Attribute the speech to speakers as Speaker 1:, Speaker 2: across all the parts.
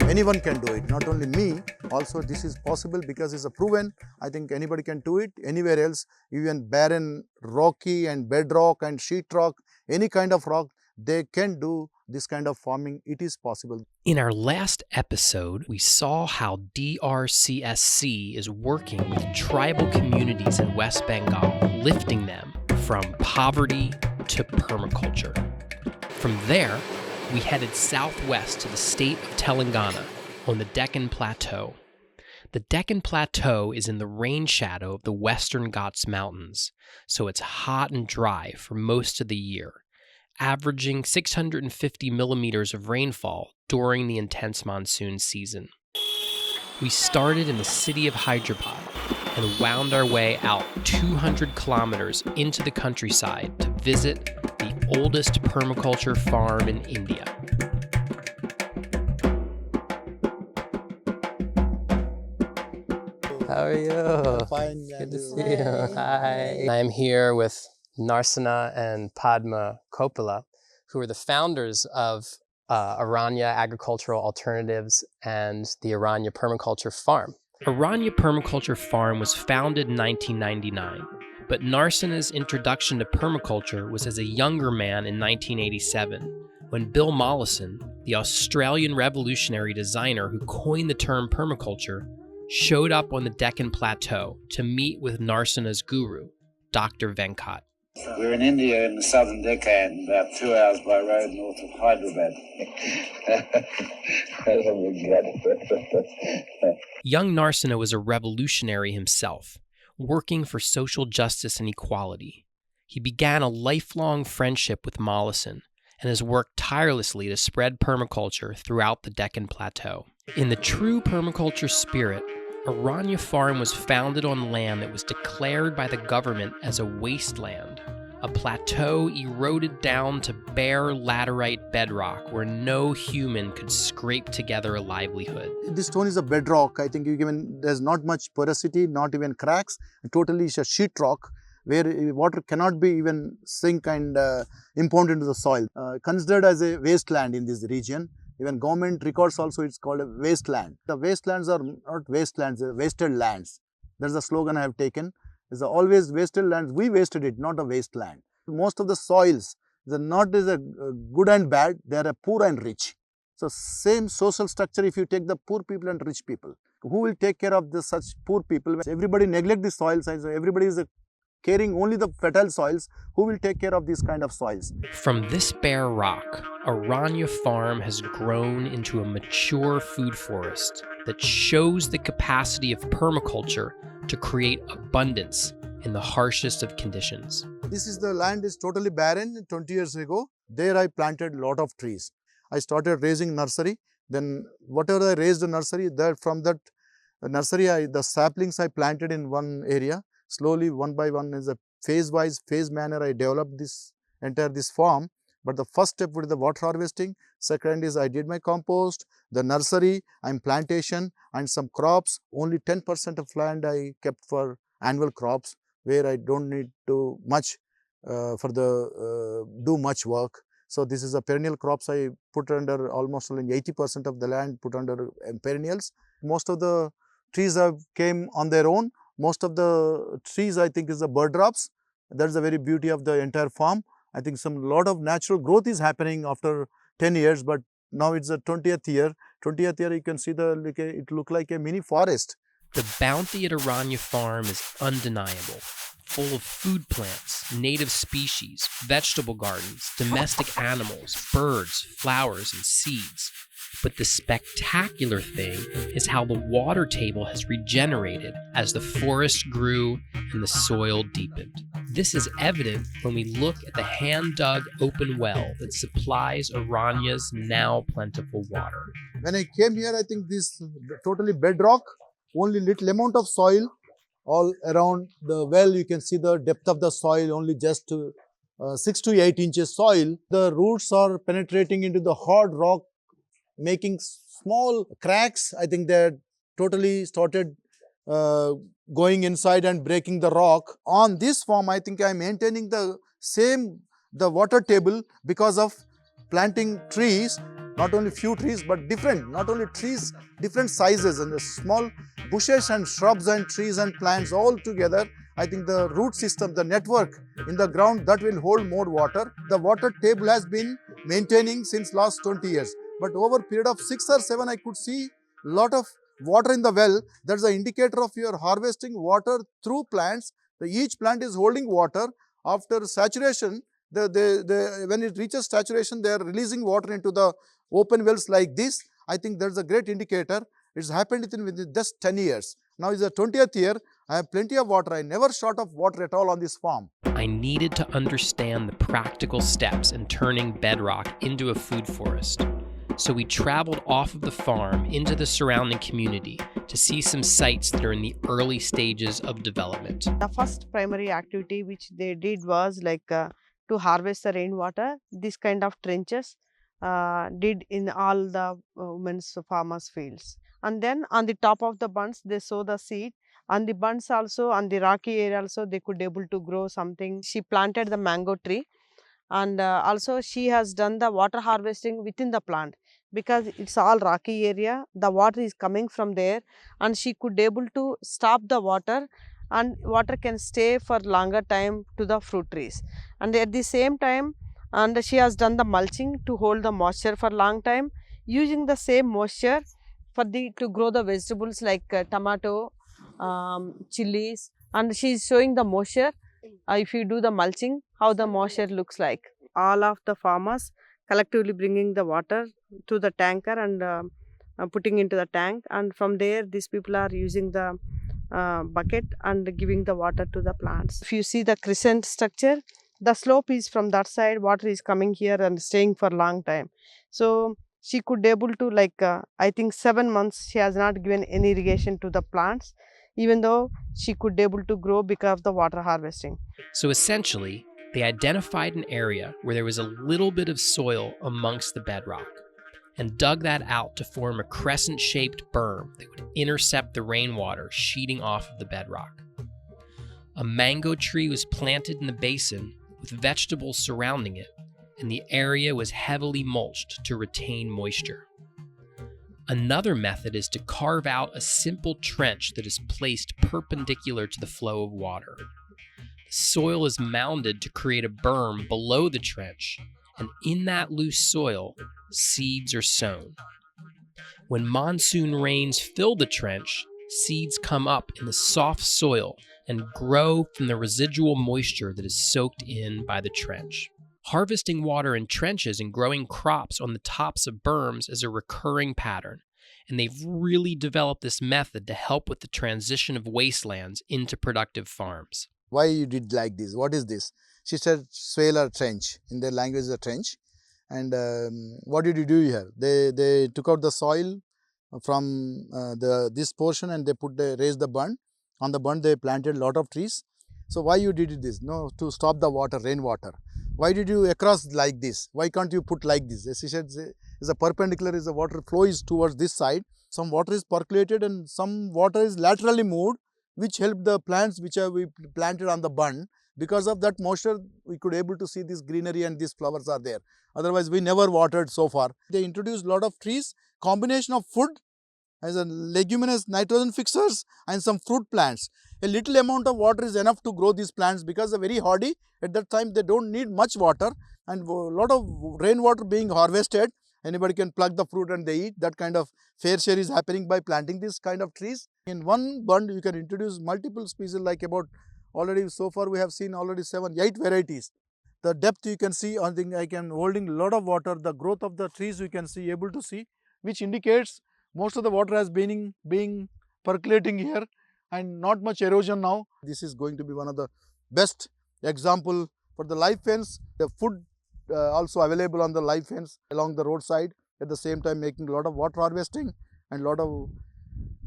Speaker 1: anyone can do it, not only me. Also, this is possible because it's a proven. I think anybody can do it anywhere else, even barren, rocky and bedrock and sheetrock, any kind of rock, they can do this kind of farming. It is possible.
Speaker 2: In our last episode, we saw how DRCSC is working with tribal communities in West Bengal, lifting them from poverty to permaculture. From there, we headed southwest to the state of Telangana on the Deccan Plateau. The Deccan Plateau is in the rain shadow of the Western Ghats Mountains, so it's hot and dry for most of the year, averaging 650 millimeters of rainfall during the intense monsoon season. We started in the city of Hyderabad and wound our way out 200 kilometers into the countryside to visit the oldest permaculture farm in India. How are you?
Speaker 1: Fine.
Speaker 2: Good to see you. Hi. I'm here with Narsanna and Padma Koppula, who are the founders of Aranya Agricultural Alternatives and the Aranya Permaculture Farm. Aranya Permaculture Farm was founded in 1999, but Narsanna's introduction to permaculture was as a younger man in 1987, when Bill Mollison, the Australian revolutionary designer who coined the term permaculture, showed up on the Deccan Plateau to meet with Narsanna's guru, Dr. Venkat.
Speaker 3: We're in India in the southern Deccan, about 2 hours by road north of Hyderabad.
Speaker 2: Young Narsanna was a revolutionary himself, working for social justice and equality. He began a lifelong friendship with Mollison and has worked tirelessly to spread permaculture throughout the Deccan Plateau. In the true permaculture spirit, Aranya Farm was founded on land that was declared by the government as a wasteland, a plateau eroded down to bare laterite bedrock where no human could scrape together a livelihood.
Speaker 1: This stone is a bedrock. I think there's not much porosity, not even cracks. Totally it's a sheetrock where water cannot be even sink and impound into the soil. Considered as a wasteland in this region. Even government records also it's called a wasteland. The wastelands are not wastelands, they're wasted lands. That's the slogan I have taken. It's always wasted lands. We wasted it, not a wasteland. Most of the soils, they're not as a good and bad, they are a poor and rich. So same social structure if you take the poor people and rich people. Who will take care of such poor people? Everybody neglect the soil size, so everybody is caring only the fertile soils. Who will take care of these kind of soils?
Speaker 2: From this bare rock, Aranya Farm has grown into a mature food forest that shows the capacity of permaculture to create abundance in the harshest of conditions.
Speaker 1: This is the land is totally barren 20 years ago. There I planted a lot of trees. I started raising nursery. Then whatever I raised the nursery, from that nursery, the saplings I planted in one area. Slowly, one by one, is a phase-wise, phase manner, I developed this farm. But the first step would be the water harvesting. Second is I did my compost, the nursery, and plantation, and some crops. Only 10% of land I kept for annual crops, where I don't need to much do much work. So this is a perennial crops I put under almost 80% of the land put under perennials. Most of the trees have came on their own. Most of the trees, I think, is the bird drops. That's the very beauty of the entire farm. I think lot of natural growth is happening after 10 years, but now it's the 20th year. 20th year, you can see it look like a mini forest.
Speaker 2: The bounty at Aranya Farm is undeniable, full of food plants, native species, vegetable gardens, domestic animals, birds, flowers, and seeds. But the spectacular thing is how the water table has regenerated as the forest grew and the soil deepened. This is evident when we look at the hand-dug open well that supplies Aranya's now plentiful water.
Speaker 1: When I came here, I think this totally bedrock, only little amount of soil all around the well. You can see the depth of the soil, only just 6 to 8 inches soil. The roots are penetrating into the hard rock, making small cracks. I think they totally started going inside and breaking the rock. On this farm, I think I am maintaining the water table because of planting trees, not only few trees, but different, not only trees, different sizes and the small bushes and shrubs and trees and plants all together. I think the root system, the network in the ground that will hold more water. The water table has been maintaining since last 20 years. But over a period of 6 or 7, I could see lot of water in the well. That's the indicator of your harvesting water through plants. Each plant is holding water. After saturation, when it reaches saturation, they are releasing water into the open wells like this. I think that's a great indicator. It's happened within just 10 years. Now is the 20th year. I have plenty of water. I never short of water at all on this farm.
Speaker 2: I needed to understand the practical steps in turning bedrock into a food forest. So we traveled off of the farm into the surrounding community to see some sites that are in the early stages of development.
Speaker 4: The first primary activity which they did was to harvest the rainwater. This kind of trenches did in all the women's farmers' fields. And then on the top of the bunds, they sow the seed. On the bunds also, on the rocky area also, they could able to grow something. She planted the mango tree, and also she has done the water harvesting within the plant, because it's all rocky area. The water is coming from there, and she could able to stop the water, and water can stay for longer time to the fruit trees. And at the same time, and she has done the mulching to hold the moisture for long time, using the same moisture for to grow the vegetables like tomato, chilies, and she is showing the moisture. If you do the mulching, how the moisture looks like. All of the farmers collectively bringing the water to the tanker and putting into the tank, and from there these people are using the bucket and giving the water to the plants. If you see the crescent structure, the slope is from that side, water is coming here and staying for a long time. So she could able to I think 7 months she has not given any irrigation to the plants, even though she could able to grow because of the water harvesting.
Speaker 2: So essentially, they identified an area where there was a little bit of soil amongst the bedrock and dug that out to form a crescent-shaped berm that would intercept the rainwater sheeting off of the bedrock. A mango tree was planted in the basin with vegetables surrounding it, and the area was heavily mulched to retain moisture. Another method is to carve out a simple trench that is placed perpendicular to the flow of water. The soil is mounded to create a berm below the trench, and in that loose soil, seeds are sown. When monsoon rains fill the trench, seeds come up in the soft soil and grow from the residual moisture that is soaked in by the trench. Harvesting water in trenches and growing crops on the tops of berms is a recurring pattern, and they've really developed this method to help with the transition of wastelands into productive farms.
Speaker 1: Why you did like this? What is this? She said swaler trench. In their language is a trench. And what did you do here? They took out the soil from this portion and they raised the bund. On the bund they planted a lot of trees. So why you did this? No, to stop the water, rainwater. Why did you across like this? Why can't you put like this? As she said, is a perpendicular, is the water flow is towards this side. Some water is percolated and some water is laterally moved, which helped the plants which we planted on the bund. Because of that moisture, we could able to see this greenery and these flowers are there. Otherwise, we never watered so far. They introduced a lot of trees, combination of food as a leguminous nitrogen fixers and some fruit plants. A little amount of water is enough to grow these plants because they're very hardy. At that time, they don't need much water and a lot of rainwater being harvested. Anybody can pluck the fruit and they eat. That kind of fair share is happening by planting this kind of trees. In one bund, you can introduce multiple species like about already so far we have seen already 7-8 varieties. The depth you can see, I think I can holding a lot of water. The growth of the trees you can see, able to see, which indicates most of the water has been percolating here and not much erosion now. This is going to be one of the best example for the live fence. The food also available on the live fence along the roadside, at the same time making a lot of water harvesting and a lot of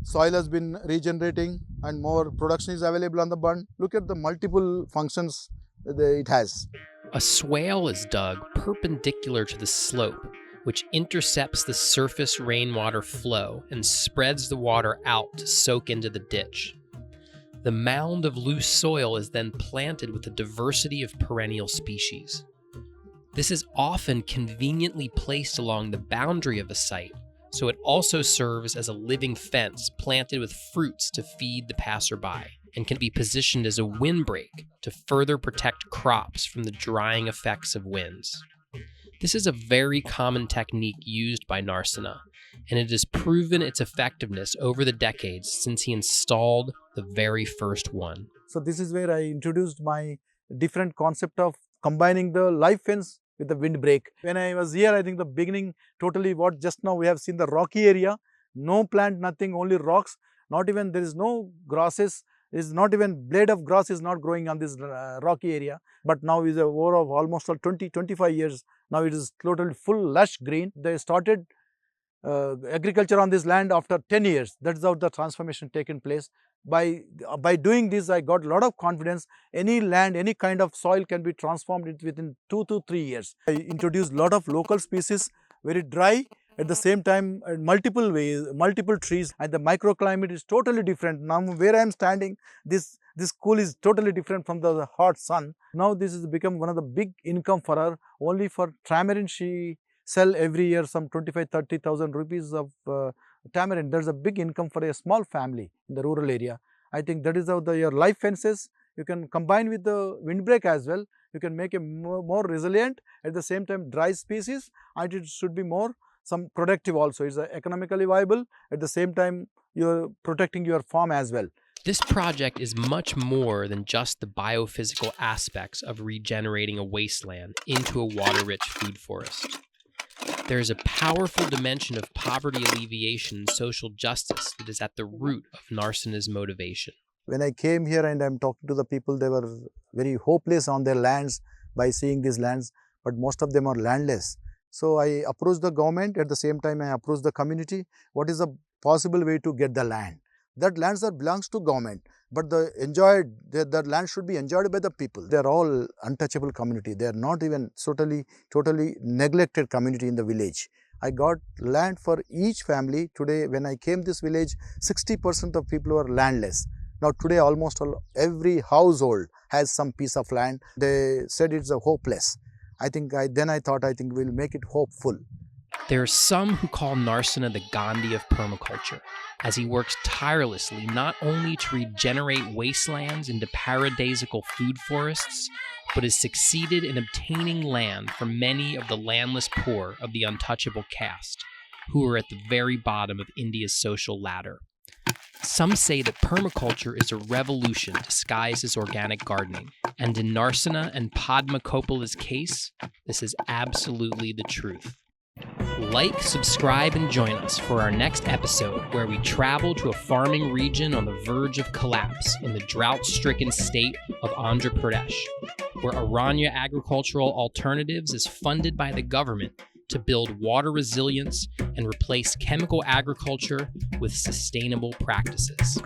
Speaker 1: soil has been regenerating and more production is available on the bund. Look at the multiple functions it has.
Speaker 2: A swale is dug perpendicular to the slope, which intercepts the surface rainwater flow and spreads the water out to soak into the ditch. The mound of loose soil is then planted with a diversity of perennial species. This is often conveniently placed along the boundary of a site, so it also serves as a living fence planted with fruits to feed the passerby, and can be positioned as a windbreak to further protect crops from the drying effects of winds. This is a very common technique used by Narsanna, and it has proven its effectiveness over the decades since he installed the very first one.
Speaker 1: So this is where I introduced my different concept of combining the live fence with the windbreak. When I was here, I think the beginning totally what just now we have seen the rocky area, no plant, nothing, only rocks, not even there is no grasses, is not even blade of grass is not growing on this rocky area. But now is a war of almost 20-25 years. Now it is totally full lush green. They started agriculture on this land after 10 years. That's how the transformation taken place. By doing this, I got a lot of confidence. Any land, any kind of soil can be transformed within 2 to 3 years. I introduced a lot of local species, very dry, at the same time multiple ways, multiple trees, and the microclimate is totally different. Now where I am standing, this cool is totally different from the hot sun. Now this has become one of the big income for her. Only for tamarind she sell every year some 25,000-30,000 rupees of tamarind. There's a big income for a small family in the rural area. I think that is how your live fences you can combine with the windbreak as well. You can make a more resilient, at the same time dry species, and it should be more some productive also. It's economically viable, at the same time you're protecting your farm as well.
Speaker 2: This project is much more than just the biophysical aspects of regenerating a wasteland into a water-rich food forest. There is a powerful dimension of poverty alleviation and social justice that is at the root of Narsanna's motivation.
Speaker 1: When I came here and I'm talking to the people, they were very hopeless on their lands by seeing these lands, but most of them are landless. So I approached the government, at the same time I approached the community. What is the possible way to get the land? That lands that belongs to government, but the land should be enjoyed by the people. They are all untouchable community. They are not even totally neglected community in the village. I got land for each family. Today when I came this village, 60% of people were landless. Now today almost every household has some piece of land. They said it's hopeless. I thought we'll make it hopeful.
Speaker 2: There are some who call Narsanna the Gandhi of permaculture, as he works tirelessly not only to regenerate wastelands into paradisical food forests, but has succeeded in obtaining land from many of the landless poor of the untouchable caste, who are at the very bottom of India's social ladder. Some say that permaculture is a revolution disguised as organic gardening, and in Narsanna and Padma Koppula's case, this is absolutely the truth. Like, subscribe, and join us for our next episode, where we travel to a farming region on the verge of collapse in the drought-stricken state of Andhra Pradesh, where Aranya Agricultural Alternatives is funded by the government to build water resilience and replace chemical agriculture with sustainable practices.